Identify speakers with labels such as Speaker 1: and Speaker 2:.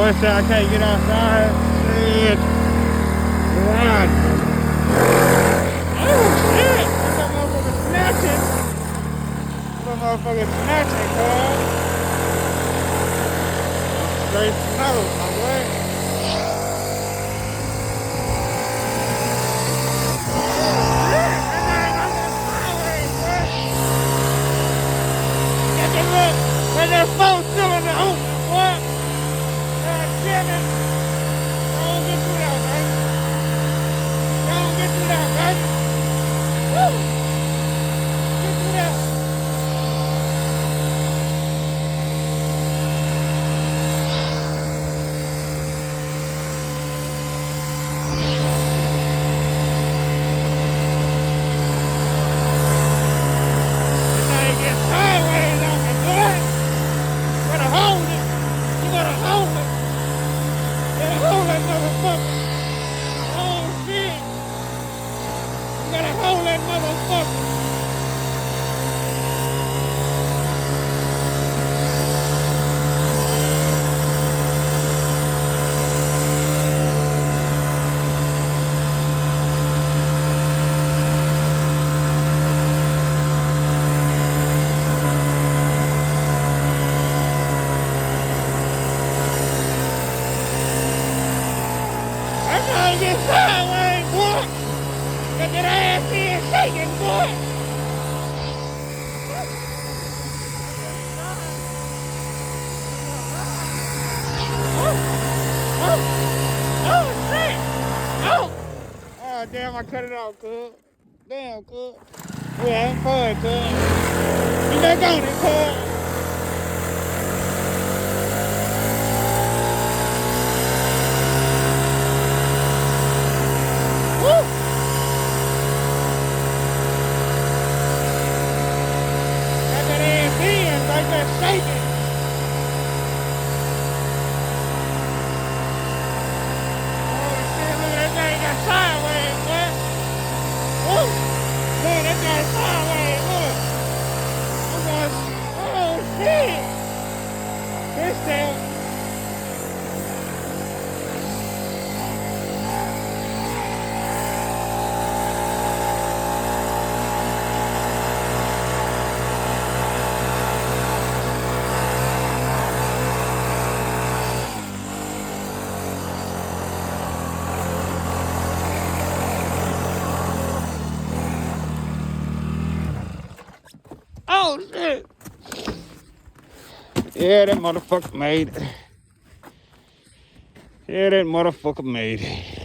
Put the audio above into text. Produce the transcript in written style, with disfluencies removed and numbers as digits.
Speaker 1: Boy said I can't get outside. Shit. God. Oh shit! That motherfucker snatching. That motherfucker snatching, cuz. Straight snow, my boy. And that phone still in the open, boy. God damn it. Don't get through that, baby. Don't get through that, baby. Woo! Get through that. This thing gets sideways on me, boy. You better hold it. You better hold it. You better hold that motherfucker. Oh, shit. You gotta hold that motherfucker. That thing gets sideways, boy. Get that ass in shaking, boy. Oh, shit. Oh. Oh, damn, I cut it off, cuz. Damn, cuz. We ain't fun, cuz. You back on it, cuz. Woo! Got that ass in like that shaking. Oh, shit, look at that thing got sideways, boy. Woo! Man, that got sideways, look. Oh, shit. This thing. Oh, shit. Yeah, that motherfucker made it. Yeah, that motherfucker made it.